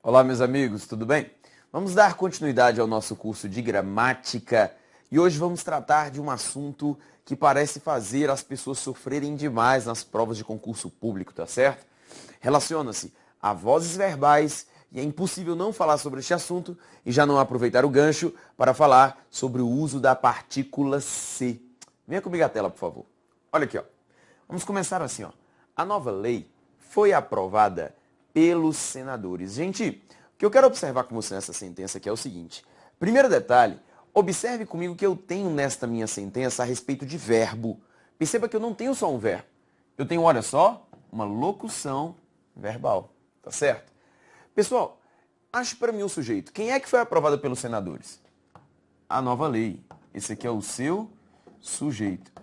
Olá, meus amigos, tudo bem? Vamos dar continuidade ao nosso curso de gramática e hoje vamos tratar de um assunto que parece fazer as pessoas sofrerem demais nas provas de concurso público, tá certo? Relaciona-se a vozes verbais e é impossível não falar sobre este assunto e já não aproveitar o gancho para falar sobre o uso da partícula se. Venha comigo à tela, por favor. Olha aqui, ó. Vamos começar assim, ó. A nova lei foi aprovada pelos senadores. Gente, o que eu quero observar com você nessa sentença aqui é o seguinte. Primeiro detalhe, observe comigo que eu tenho nesta minha sentença a respeito de verbo. Perceba que eu não tenho só um verbo. Eu tenho, olha só, uma locução verbal. Tá certo? Pessoal, ache para mim o sujeito. Quem é que foi aprovado pelos senadores? A nova lei. Esse aqui é o seu sujeito.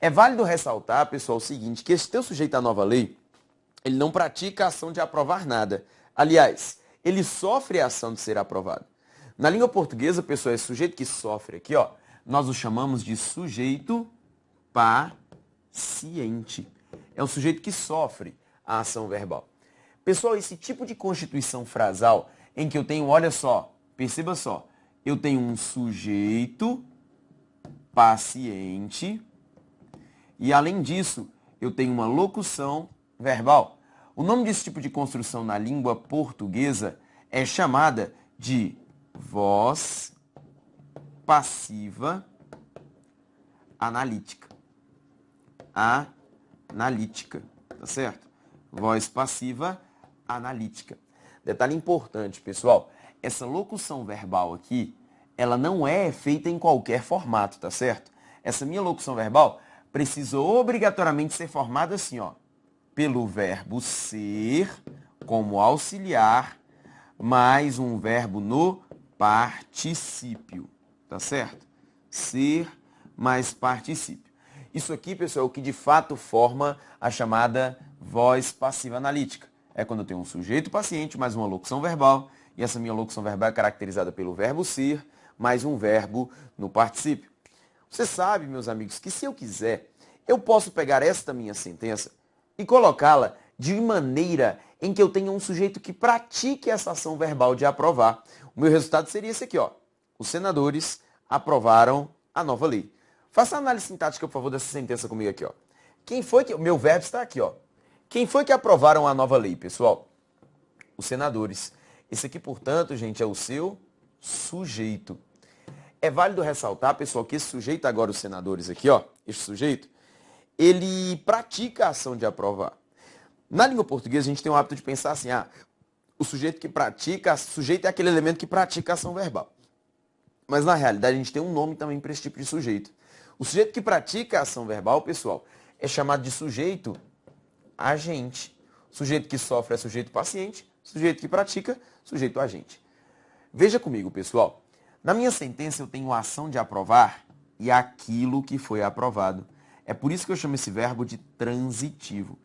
É válido ressaltar, pessoal, o seguinte, que esse teu sujeito à nova lei, ele não pratica a ação de aprovar nada. Aliás, ele sofre a ação de ser aprovado. Na língua portuguesa, pessoal, esse sujeito que sofre aqui, ó, nós o chamamos de sujeito paciente. É um sujeito que sofre a ação verbal. Pessoal, esse tipo de constituição frasal em que eu tenho, olha só, perceba só, eu tenho um sujeito paciente e, além disso, eu tenho uma locução verbal. O nome desse tipo de construção na língua portuguesa é chamada de voz passiva analítica. Analítica, tá certo? Voz passiva analítica. Detalhe importante, pessoal, essa locução verbal aqui, ela não é feita em qualquer formato, tá certo? Essa minha locução verbal precisa obrigatoriamente ser formada assim, ó, pelo verbo ser como auxiliar, mais um verbo no particípio, tá certo? Ser mais particípio. Isso aqui, pessoal, é o que de fato forma a chamada voz passiva analítica. É quando eu tenho um sujeito paciente mais uma locução verbal, e essa minha locução verbal é caracterizada pelo verbo ser mais um verbo no particípio. Você sabe, meus amigos, que se eu quiser, eu posso pegar esta minha sentença e colocá-la de maneira em que eu tenha um sujeito que pratique essa ação verbal de aprovar. O meu resultado seria esse aqui, ó. Os senadores aprovaram a nova lei. Faça a análise sintática, por favor, dessa sentença comigo aqui, ó. Quem foi que... O meu verbo está aqui, ó. Quem foi que aprovaram a nova lei, pessoal? Os senadores. Esse aqui, portanto, gente, é o seu sujeito. É válido ressaltar, pessoal, que esse sujeito agora, os senadores aqui, ó, este sujeito, ele pratica a ação de aprovar. Na língua portuguesa, a gente tem o hábito de pensar assim, o sujeito que pratica, sujeito é aquele elemento que pratica a ação verbal. Mas, na realidade, a gente tem um nome também para esse tipo de sujeito. O sujeito que pratica a ação verbal, pessoal, é chamado de sujeito agente. O sujeito que sofre é sujeito paciente, sujeito que pratica, sujeito agente. Veja comigo, pessoal. Na minha sentença, eu tenho a ação de aprovar e aquilo que foi aprovado. É por isso que eu chamo esse verbo de transitivo.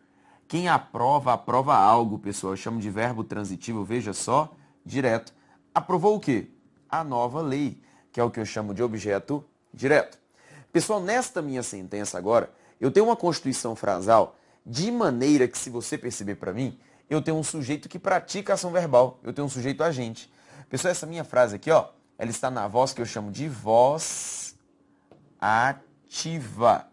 Quem aprova, aprova algo, pessoal. Eu chamo de verbo transitivo, veja só, direto. Aprovou o quê? A nova lei, que é o que eu chamo de objeto direto. Pessoal, nesta minha sentença agora, eu tenho uma constituição frasal de maneira que, se você perceber para mim, eu tenho um sujeito que pratica ação verbal. Eu tenho um sujeito agente. Pessoal, essa minha frase aqui, ó, ela está na voz que eu chamo de voz ativa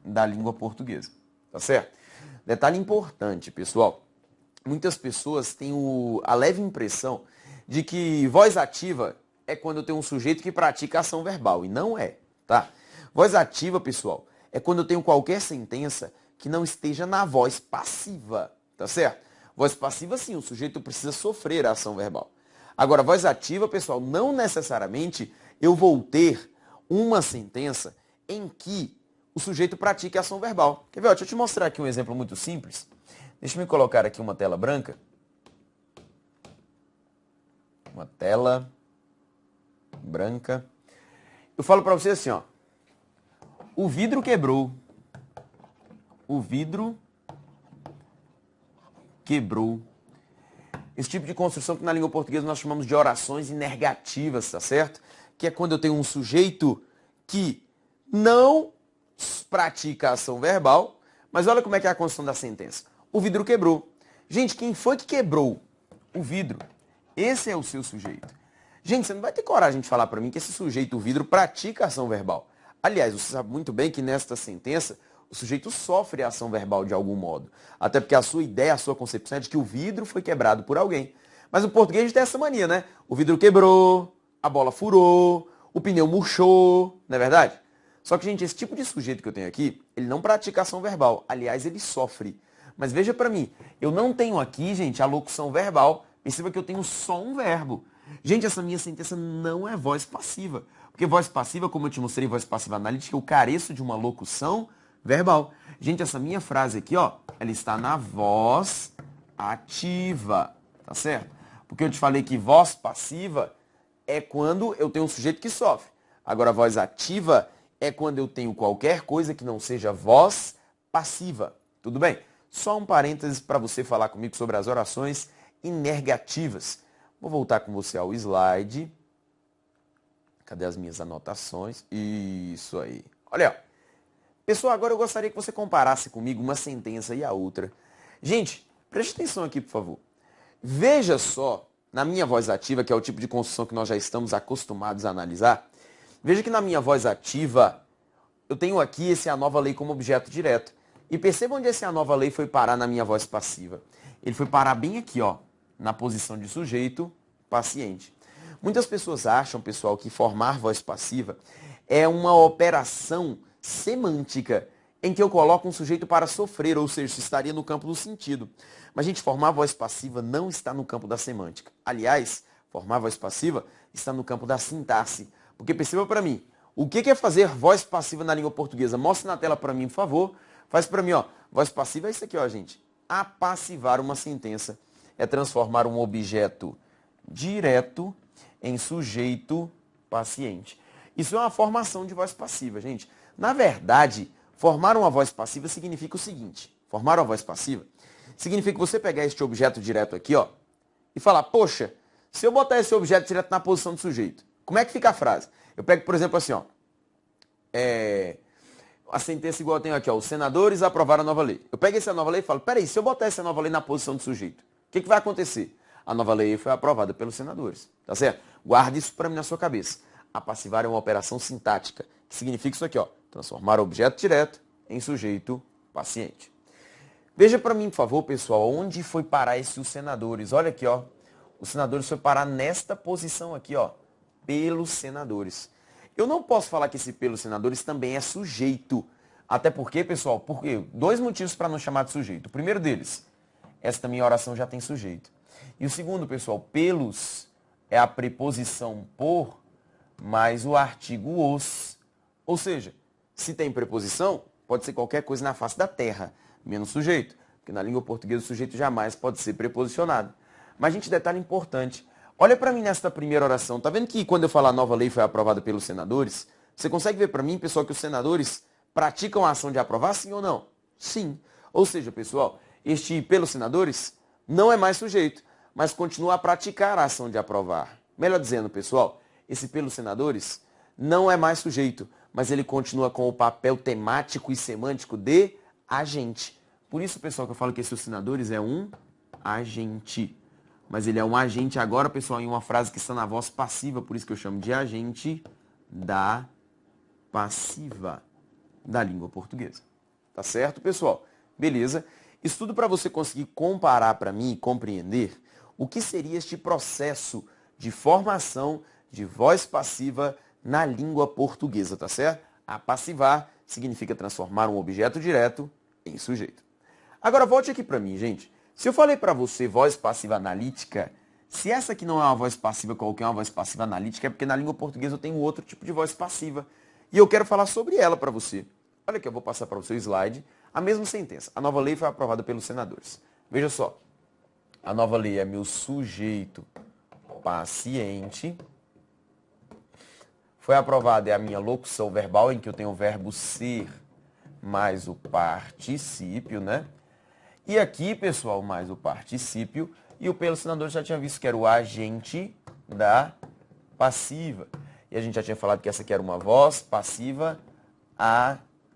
da língua portuguesa. Tá certo? Detalhe importante, pessoal. Muitas pessoas têm a leve impressão de que voz ativa é quando eu tenho um sujeito que pratica ação verbal. E não é, tá? Voz ativa, pessoal, é quando eu tenho qualquer sentença que não esteja na voz passiva. Tá certo? Voz passiva, sim, o sujeito precisa sofrer a ação verbal. Agora, voz ativa, pessoal, não necessariamente eu vou ter uma sentença em que o sujeito pratique ação verbal. Quer ver? Deixa eu te mostrar aqui um exemplo muito simples. Deixa eu me colocar aqui uma tela branca. Uma tela branca. Eu falo para você assim, ó. O vidro quebrou. O vidro quebrou. Esse tipo de construção que na língua portuguesa nós chamamos de orações inergativas, tá certo? Que é quando eu tenho um sujeito que não pratica a ação verbal, mas olha como é que é a construção da sentença. O vidro quebrou. Gente, quem foi que quebrou o vidro? Esse é o seu sujeito. Gente, você não vai ter coragem de falar para mim que esse sujeito, o vidro, pratica ação verbal. Aliás, você sabe muito bem que nesta sentença, o sujeito sofre a ação verbal de algum modo. Até porque a sua ideia, a sua concepção é de que o vidro foi quebrado por alguém. Mas o português tem essa mania, né? O vidro quebrou, a bola furou, o pneu murchou, não é verdade? Só que, gente, esse tipo de sujeito que eu tenho aqui, ele não pratica ação verbal. Aliás, ele sofre. Mas veja para mim, eu não tenho aqui, gente, a locução verbal. Perceba que eu tenho só um verbo. Gente, essa minha sentença não é voz passiva. Porque voz passiva, como eu te mostrei, voz passiva analítica, eu careço de uma locução verbal. Gente, essa minha frase aqui, ó, ela está na voz ativa, tá certo? Porque eu te falei que voz passiva é quando eu tenho um sujeito que sofre. Agora, voz ativa é quando eu tenho qualquer coisa que não seja voz passiva. Tudo bem? Só um parênteses para você falar comigo sobre as orações inergativas. Vou voltar com você ao slide. Cadê as minhas anotações? Isso aí. Olha, ó. Pessoal, agora eu gostaria que você comparasse comigo uma sentença e a outra. Gente, preste atenção aqui, por favor. Veja só, na minha voz ativa, que é o tipo de construção que nós já estamos acostumados a analisar, veja que na minha voz ativa, eu tenho aqui esse a nova lei como objeto direto. E perceba onde esse a nova lei foi parar na minha voz passiva. Ele foi parar bem aqui, ó, na posição de sujeito paciente. Muitas pessoas acham, pessoal, que formar voz passiva é uma operação semântica em que eu coloco um sujeito para sofrer, ou seja, isso estaria no campo do sentido. Mas, gente, formar voz passiva não está no campo da semântica. Aliás, formar voz passiva está no campo da sintaxe. Porque perceba para mim, o que é fazer voz passiva na língua portuguesa? Mostre na tela para mim, por favor. Faz para mim, ó. Voz passiva é isso aqui, ó, gente. Apassivar uma sentença é transformar um objeto direto em sujeito paciente. Isso é uma formação de voz passiva, gente. Na verdade, formar uma voz passiva significa o seguinte. Formar uma voz passiva significa você pegar este objeto direto aqui, ó, e falar, poxa, se eu botar esse objeto direto na posição do sujeito, como é que fica a frase? Eu pego, por exemplo, assim, ó, a sentença igual eu tenho aqui, ó, os senadores aprovaram a nova lei. Eu pego essa nova lei e falo, peraí, se eu botar essa nova lei na posição do sujeito, o que vai acontecer? A nova lei foi aprovada pelos senadores, tá certo? Guarde isso para mim na sua cabeça. Apassivar é uma operação sintática, que significa isso aqui, ó, transformar o objeto direto em sujeito paciente. Veja para mim, por favor, pessoal, onde foi parar os senadores. Olha aqui, ó, os senadores foi parar nesta posição aqui, ó, pelos senadores. Eu não posso falar que esse pelos senadores também é sujeito. Até porque, pessoal, porque dois motivos para não chamar de sujeito. O primeiro deles, esta minha oração já tem sujeito. E o segundo, pessoal, pelos é a preposição por mais o artigo os. Ou seja, se tem preposição, pode ser qualquer coisa na face da terra, menos sujeito. Porque na língua portuguesa o sujeito jamais pode ser preposicionado. Mas, gente, detalhe importante. Olha para mim nesta primeira oração. Tá vendo que quando eu falar a nova lei foi aprovada pelos senadores? Você consegue ver para mim, pessoal, que os senadores praticam a ação de aprovar, sim ou não? Sim. Ou seja, pessoal, este pelos senadores não é mais sujeito, mas continua a praticar a ação de aprovar. Melhor dizendo, pessoal, esse pelos senadores não é mais sujeito, mas ele continua com o papel temático e semântico de agente. Por isso, pessoal, que eu falo que esse senadores é um agente. Mas ele é um agente agora, pessoal, em uma frase que está na voz passiva, por isso que eu chamo de agente da passiva da língua portuguesa. Tá certo, pessoal? Beleza? Isso tudo para você conseguir comparar para mim e compreender o que seria este processo de formação de voz passiva na língua portuguesa, tá certo? Apassivar significa transformar um objeto direto em sujeito. Agora volte aqui para mim, gente. Se eu falei para você voz passiva analítica, se essa aqui não é uma voz passiva qualquer, é uma voz passiva analítica, é porque na língua portuguesa eu tenho outro tipo de voz passiva. E eu quero falar sobre ela para você. Olha aqui, eu vou passar para o seu slide a mesma sentença. A nova lei foi aprovada pelos senadores. Veja só. A nova lei é meu sujeito paciente. Foi aprovada é a minha locução verbal, em que eu tenho o verbo ser mais o particípio, né? E aqui, pessoal, mais o particípio. E o pelos senadores já tinha visto que era o agente da passiva. E a gente já tinha falado que essa aqui era uma voz passiva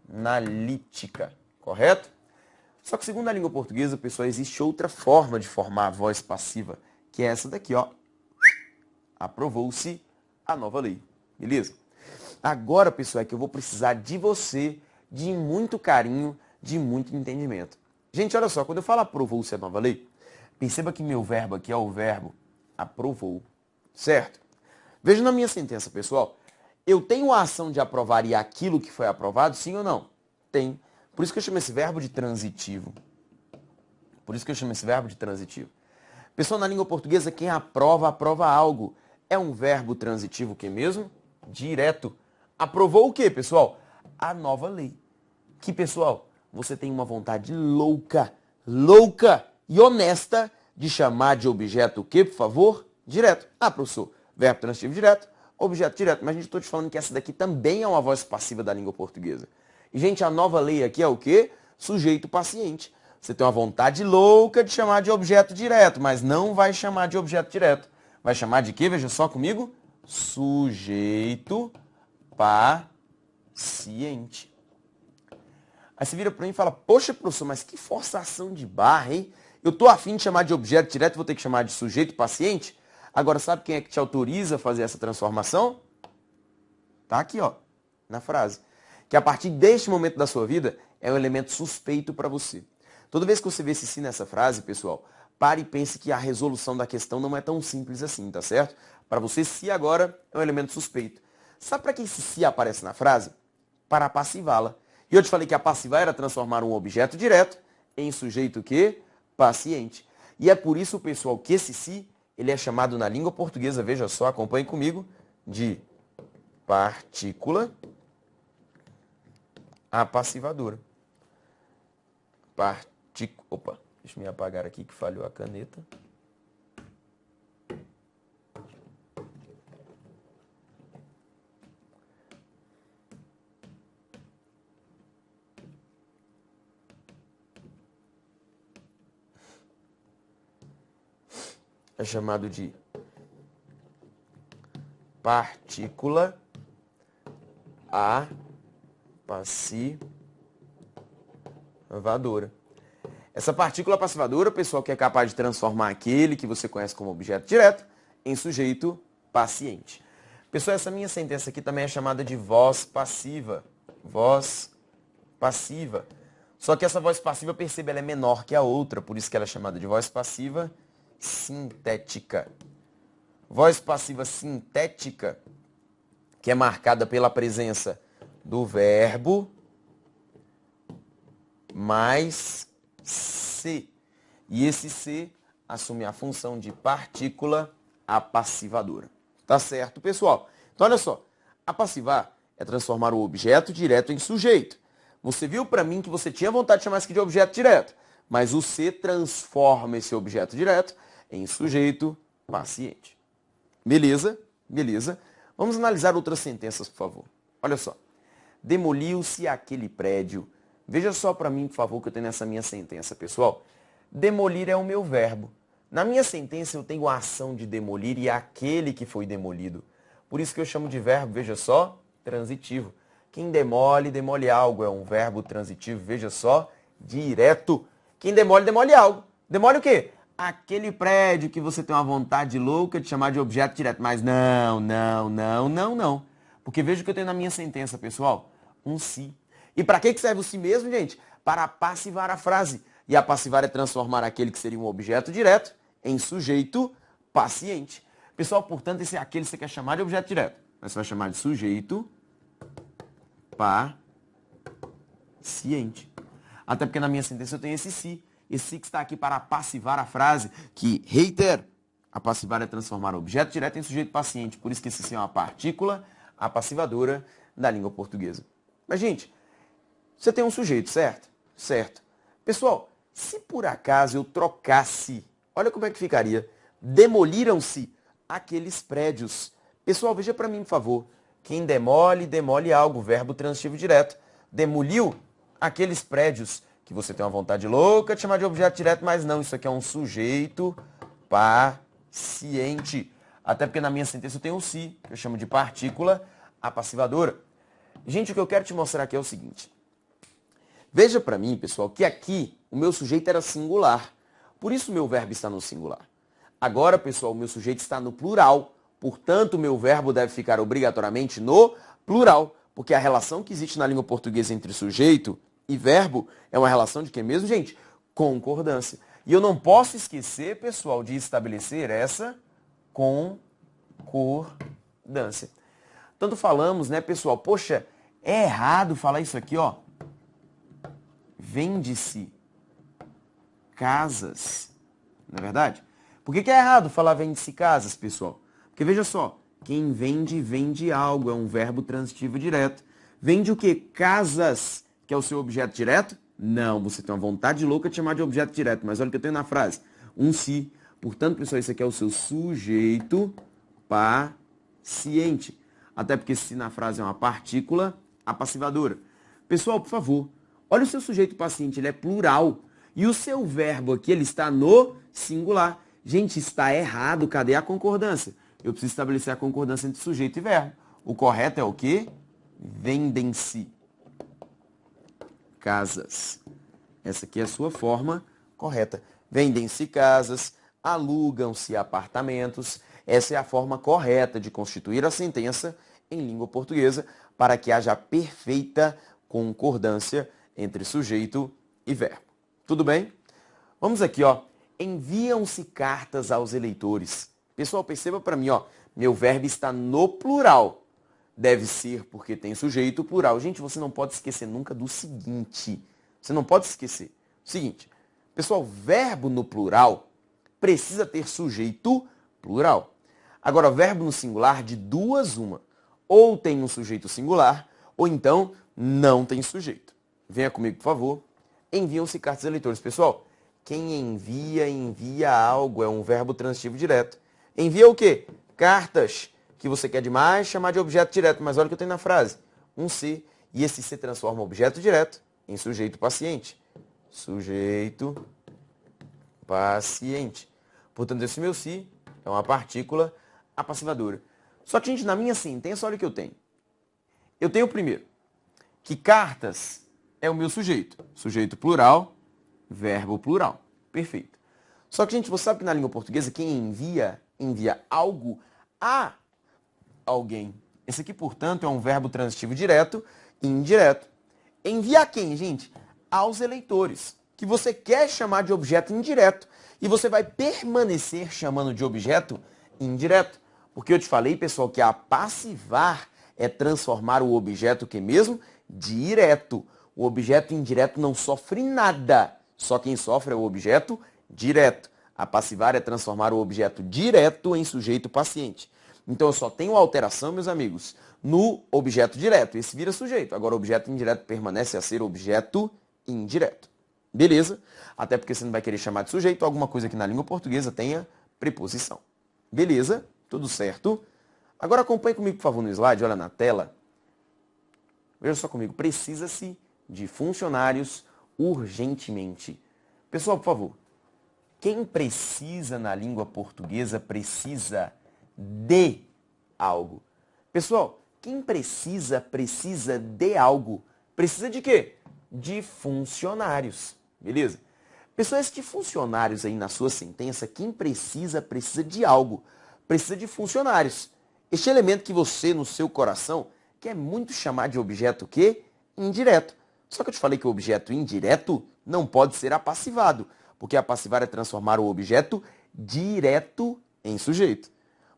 analítica. Correto? Só que segundo a língua portuguesa, pessoal, existe outra forma de formar a voz passiva, que é essa daqui, ó. Aprovou-se a nova lei. Beleza? Agora, pessoal, é que eu vou precisar de você, de muito carinho, de muito entendimento. Gente, olha só, quando eu falo aprovou-se a nova lei, perceba que meu verbo aqui é o verbo aprovou, certo? Veja na minha sentença, pessoal. Eu tenho a ação de aprovar e aquilo que foi aprovado, sim ou não? Tem. Por isso que eu chamo esse verbo de transitivo. Pessoal, na língua portuguesa, quem aprova, aprova algo. É um verbo transitivo o que mesmo? Direto. Aprovou o quê, pessoal? A nova lei. Que, pessoal, você tem uma vontade louca e honesta de chamar de objeto o quê, por favor? Direto. Ah, professor, verbo transitivo direto, objeto direto. Mas a gente estou te falando que essa daqui também é uma voz passiva da língua portuguesa. E, gente, a nova lei aqui é o quê? Sujeito paciente. Você tem uma vontade louca de chamar de objeto direto, mas não vai chamar de objeto direto. Vai chamar de quê? Veja só comigo. Sujeito paciente. Aí você vira para mim e fala, poxa, professor, mas que forçação de barra, hein? Eu tô afim de chamar de objeto direto, vou ter que chamar de sujeito paciente? Agora, sabe quem é que te autoriza a fazer essa transformação? Tá aqui, ó, na frase. Que a partir deste momento da sua vida, é um elemento suspeito para você. Toda vez que você vê esse se nessa frase, pessoal, pare e pense que a resolução da questão não é tão simples assim, tá certo? Para você, se agora é um elemento suspeito. Sabe para que esse se aparece na frase? Para passivá-la. E eu te falei que a passivar era transformar um objeto direto em sujeito que? Paciente. E é por isso, pessoal, que esse se, ele é chamado na língua portuguesa, veja só, acompanhe comigo, de partícula apassivadora. Opa, deixa eu me apagar aqui que falhou a caneta. É chamado de partícula apassivadora. Essa partícula apassivadora, pessoal, que é capaz de transformar aquele que você conhece como objeto direto em sujeito paciente. Pessoal, essa minha sentença aqui também é chamada de voz passiva. Voz passiva. Só que essa voz passiva, perceba, ela é menor que a outra, por isso que ela é chamada de voz passiva sintética. Voz passiva sintética, que é marcada pela presença do verbo mais se. E esse se assume a função de partícula apassivadora. Tá certo, pessoal? Então, olha só. Apassivar é transformar o objeto direto em sujeito. Você viu para mim que você tinha vontade de chamar isso aqui de objeto direto, mas o se transforma esse objeto direto em sujeito paciente. Beleza? Beleza. Vamos analisar outras sentenças, por favor. Olha só. Demoliu-se aquele prédio. Veja só para mim, por favor, que eu tenho nessa minha sentença, pessoal. Demolir é o meu verbo. Na minha sentença eu tenho a ação de demolir e aquele que foi demolido. Por isso que eu chamo de verbo, veja só, transitivo. Quem demole, demole algo. É um verbo transitivo, veja só, direto. Quem demole, demole algo. Demole o quê? Aquele prédio que você tem uma vontade louca de chamar de objeto direto. Mas não. Porque veja o que eu tenho na minha sentença, pessoal. Um se. E para que serve o se mesmo, gente? Para passivar a frase. E a passivar é transformar aquele que seria um objeto direto em sujeito paciente. Pessoal, portanto, esse é aquele que você quer chamar de objeto direto. Mas você vai chamar de sujeito paciente. Até porque na minha sentença eu tenho esse se. Esse se que está aqui para passivar a frase, que, reitero, a passivar é transformar o objeto direto em sujeito paciente. Por isso que esse se é uma partícula apassivadora da língua portuguesa. Mas, gente, você tem um sujeito, certo? Certo. Pessoal, se por acaso eu trocasse, olha como é que ficaria. Demoliram-se aqueles prédios. Pessoal, veja para mim, por favor. Quem demole, demole algo. Verbo transitivo direto. Demoliu aqueles prédios que você tem uma vontade louca de chamar de objeto direto, mas não. Isso aqui é um sujeito paciente. Até porque na minha sentença eu tenho o se, que eu chamo de partícula apassivadora. Gente, o que eu quero te mostrar aqui é o seguinte. Veja para mim, pessoal, que aqui o meu sujeito era singular. Por isso o meu verbo está no singular. Agora, pessoal, o meu sujeito está no plural. Portanto, meu verbo deve ficar obrigatoriamente no plural, porque a relação que existe na língua portuguesa entre sujeito e verbo é uma relação de quê mesmo, gente? Concordância. E eu não posso esquecer, pessoal, de estabelecer essa concordância. Tanto falamos, né, pessoal? Poxa, é errado falar isso aqui, ó. Vende-se casas. Não é verdade? Por que é errado falar vende-se casas, pessoal? Porque veja só, quem vende, vende algo. É um verbo transitivo direto. Vende o quê? Casas, que é o seu objeto direto? Não, você tem uma vontade louca de chamar de objeto direto. Mas olha o que eu tenho na frase. Um se. Portanto, pessoal, isso aqui é o seu sujeito paciente. Até porque se na frase é uma partícula apassivadora. Pessoal, por favor, olha o seu sujeito paciente, ele é plural. E o seu verbo aqui, ele está no singular. Gente, está errado. Cadê a concordância? Eu preciso estabelecer a concordância entre sujeito e verbo. O correto é o quê? Vendem-se casas. Essa aqui é a sua forma correta. Vendem-se casas, alugam-se apartamentos. Essa é a forma correta de constituir a sentença em língua portuguesa para que haja perfeita concordância entre sujeito e verbo. Tudo bem? Vamos aqui, ó. Enviam-se cartas aos eleitores. Pessoal, perceba para mim, ó. Meu verbo está no plural. Deve ser porque tem sujeito plural. Gente, você não pode esquecer nunca do seguinte. Você não pode esquecer. Seguinte. Pessoal, verbo no plural precisa ter sujeito plural. Agora, verbo no singular, de duas, uma. Ou tem um sujeito singular, ou então não tem sujeito. Venha comigo, por favor. Enviam-se cartas aos eleitores. Pessoal, quem envia, envia algo. É um verbo transitivo direto. Envia o quê? Cartas. Que você quer demais chamar de objeto direto. Mas olha o que eu tenho na frase. Um se. E esse se transforma objeto direto em sujeito paciente. Sujeito paciente. Portanto, esse meu se é uma partícula apassivadora. Só que, gente, na minha sentença, olha o que eu tenho. Eu tenho primeiro que cartas é o meu sujeito. Sujeito plural, verbo plural. Perfeito. Só que, gente, você sabe que na língua portuguesa, quem envia, envia algo a alguém. Esse aqui, portanto, é um verbo transitivo direto e indireto. Envia a quem, gente? Aos eleitores, que você quer chamar de objeto indireto. E você vai permanecer chamando de objeto indireto. Porque eu te falei, pessoal, que apassivar é transformar o objeto que mesmo direto. O objeto indireto não sofre nada. Só quem sofre é o objeto direto. Apassivar é transformar o objeto direto em sujeito paciente. Então eu só tenho alteração, meus amigos, no objeto direto. Esse vira sujeito. Agora o objeto indireto permanece a ser objeto indireto. Beleza? Até porque você não vai querer chamar de sujeito alguma coisa que na língua portuguesa tenha preposição. Beleza? Tudo certo? Agora acompanhe comigo, por favor, no slide. Olha na tela. Veja só comigo. Precisa-se de funcionários urgentemente. Pessoal, por favor. Quem precisa na língua portuguesa precisa de algo. Pessoal, quem precisa de algo. Precisa de quê? De funcionários. Beleza? Pessoal, esse de funcionários aí na sua sentença, quem precisa de algo. Precisa de funcionários. Este elemento que você, no seu coração, quer muito chamar de objeto o quê? Indireto. Só que eu te falei que o objeto indireto não pode ser apassivado, porque apassivar é transformar o objeto direto em sujeito.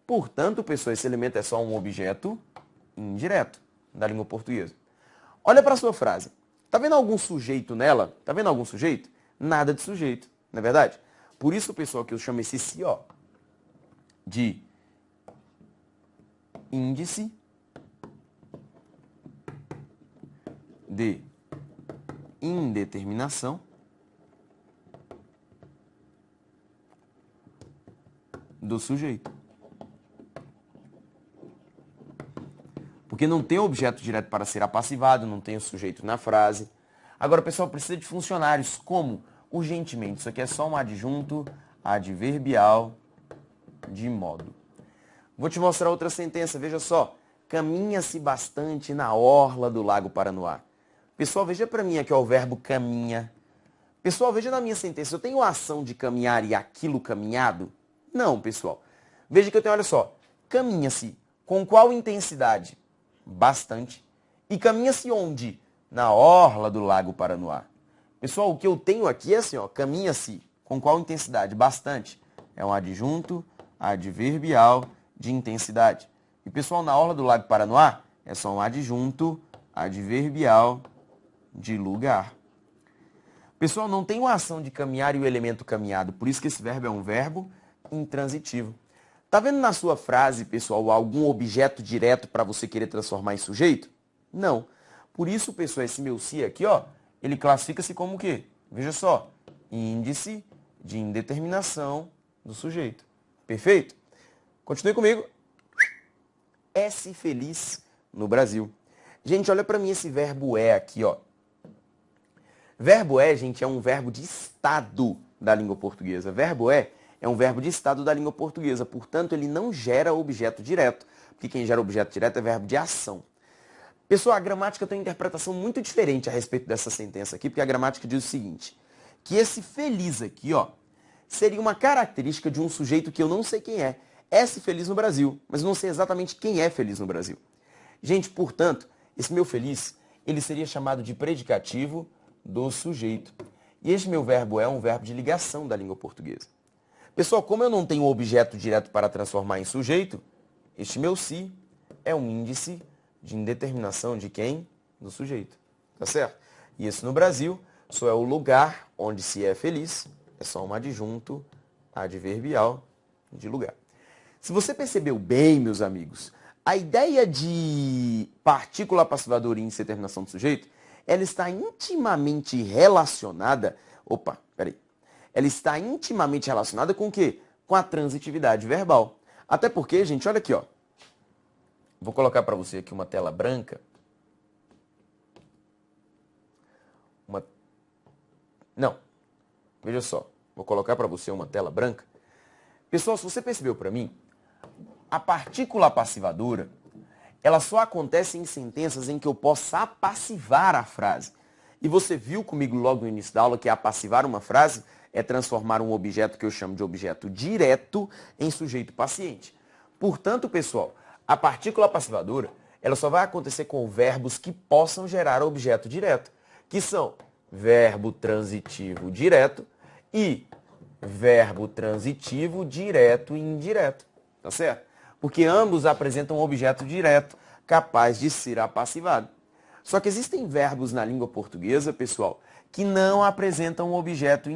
Portanto, pessoal, esse elemento é só um objeto indireto da língua portuguesa. Olha para a sua frase. Tá vendo algum sujeito nela? Tá vendo algum sujeito? Nada de sujeito, não é verdade? Por isso, pessoal, que eu chamo esse se, ó, de índice de indeterminação do sujeito. Porque não tem objeto direto para ser apassivado, não tem o sujeito na frase. Agora, pessoal, precisa de funcionários. Como? Urgentemente. Isso aqui é só um adjunto adverbial de modo. Vou te mostrar outra sentença. Veja só. Caminha-se bastante na orla do Lago Paranoá. Pessoal, veja para mim aqui ó, o verbo caminha. Pessoal, veja na minha sentença. Eu tenho a ação de caminhar e aquilo caminhado? Não, pessoal. Veja que eu tenho, olha só. Caminha-se com qual intensidade? Bastante. E caminha-se onde? Na orla do Lago Paranoá. Pessoal, o que eu tenho aqui é assim, ó, caminha-se com qual intensidade? Bastante. É um adjunto adverbial de intensidade. E, pessoal, na orla do Lago Paranoá é só um adjunto adverbial de lugar. Pessoal, não tem uma ação de caminhar e o elemento caminhado, por isso que esse verbo é um verbo intransitivo. Tá vendo na sua frase, pessoal, algum objeto direto para você querer transformar em sujeito? Não. Por isso, pessoal, esse meu se aqui, ó, ele classifica-se como o quê? Veja só, índice de indeterminação do sujeito. Perfeito? Continue comigo. É-se feliz no Brasil. Gente, olha para mim esse verbo é aqui, ó. Verbo é, gente, é um verbo de estado da língua portuguesa. Verbo é um verbo de estado da língua portuguesa. Portanto, ele não gera objeto direto, porque quem gera objeto direto é verbo de ação. Pessoal, a gramática tem uma interpretação muito diferente a respeito dessa sentença aqui, porque a gramática diz o seguinte, que esse feliz aqui, ó, seria uma característica de um sujeito que eu não sei quem é. É-se feliz no Brasil, mas eu não sei exatamente quem é feliz no Brasil. Gente, portanto, esse meu feliz, ele seria chamado de predicativo do sujeito. E este meu verbo é um verbo de ligação da língua portuguesa. Pessoal, como eu não tenho um objeto direto para transformar em sujeito, este meu se é um índice de indeterminação de quem? Do sujeito. Tá certo? E esse no Brasil só é o lugar onde se é feliz, é só um adjunto adverbial de lugar. Se você percebeu bem, meus amigos, a ideia de partícula passivadora e índice de determinação do sujeito, ela está intimamente relacionada... Opa, peraí. Ela está intimamente relacionada com o quê? Com a transitividade verbal. Até porque, gente, olha aqui, ó. Vou colocar para você aqui uma tela branca. Não. Veja só. Vou colocar para você uma tela branca. Pessoal, se você percebeu para mim, a partícula passivadora, ela só acontece em sentenças em que eu possa apassivar a frase. E você viu comigo logo no início da aula que apassivar uma frase é transformar um objeto que eu chamo de objeto direto em sujeito paciente. Portanto, pessoal, a partícula passivadora, ela só vai acontecer com verbos que possam gerar objeto direto, que são verbo transitivo direto e verbo transitivo direto e indireto. Tá certo? Porque ambos apresentam um objeto direto capaz de ser apassivado. Só que existem verbos na língua portuguesa, pessoal, que não apresentam um objeto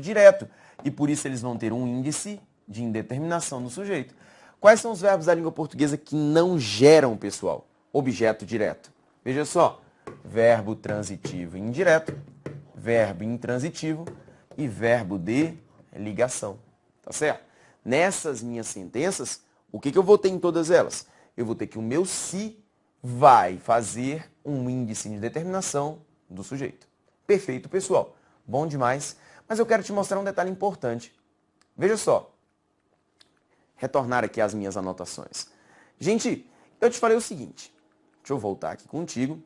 direto e por isso eles vão ter um índice de indeterminação no sujeito. Quais são os verbos da língua portuguesa que não geram, pessoal, objeto direto? Veja só, verbo transitivo indireto, verbo intransitivo e verbo de ligação. Tá certo? Nessas minhas sentenças, o que eu vou ter em todas elas? Eu vou ter que o meu se vai fazer um índice de determinação do sujeito. Perfeito, pessoal. Bom demais. Mas eu quero te mostrar um detalhe importante. Veja só. Retornar aqui às minhas anotações. Gente, eu te falei o seguinte. Deixa eu voltar aqui contigo.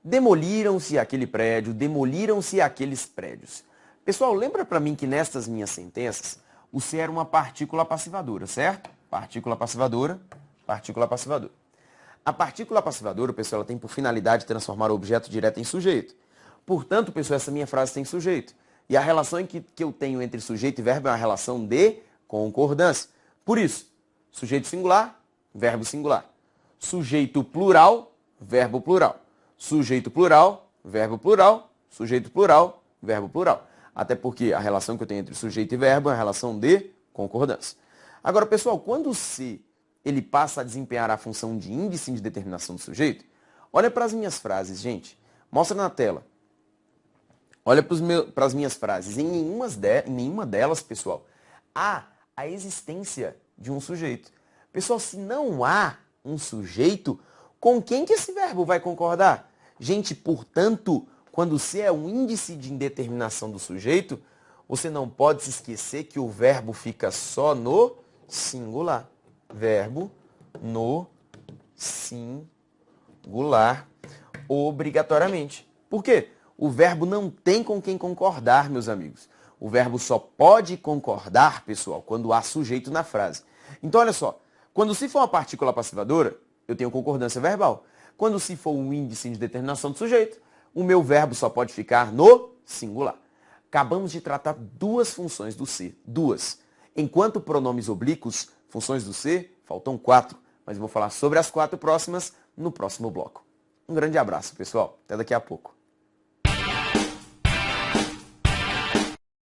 Demoliram-se aquele prédio, demoliram-se aqueles prédios. Pessoal, lembra para mim que nestas minhas sentenças, o se era uma partícula passivadora, certo? Partícula passivadora, partícula passivadora. A partícula passivadora, pessoal, ela tem por finalidade transformar o objeto direto em sujeito. Portanto, pessoal, essa minha frase tem sujeito. E a relação que eu tenho entre sujeito e verbo é uma relação de concordância. Por isso, sujeito singular, verbo singular. Sujeito plural, verbo plural. Sujeito plural, verbo plural. Sujeito plural, verbo plural. Até porque a relação que eu tenho entre sujeito e verbo é uma relação de concordância. Agora, pessoal, quando o se ele passa a desempenhar a função de índice de determinação do sujeito, olha para as minhas frases, gente. Mostra na tela. Olha para as minhas frases. Em nenhuma delas, pessoal, há a existência de um sujeito. Pessoal, se não há um sujeito, com quem que esse verbo vai concordar? Gente, portanto, quando se é um índice de indeterminação do sujeito, você não pode se esquecer que o verbo fica só no singular. Verbo no singular, obrigatoriamente. Por quê? O verbo não tem com quem concordar, meus amigos. O verbo só pode concordar, pessoal, quando há sujeito na frase. Então, olha só. Quando se for uma partícula passivadora, eu tenho concordância verbal. Quando se for um índice de determinação do sujeito, o meu verbo só pode ficar no singular. Acabamos de tratar duas funções do ser. Duas. Enquanto pronomes oblíquos, funções do ser, faltam 4. Mas eu vou falar sobre as 4 próximas no próximo bloco. Um grande abraço, pessoal. Até daqui a pouco.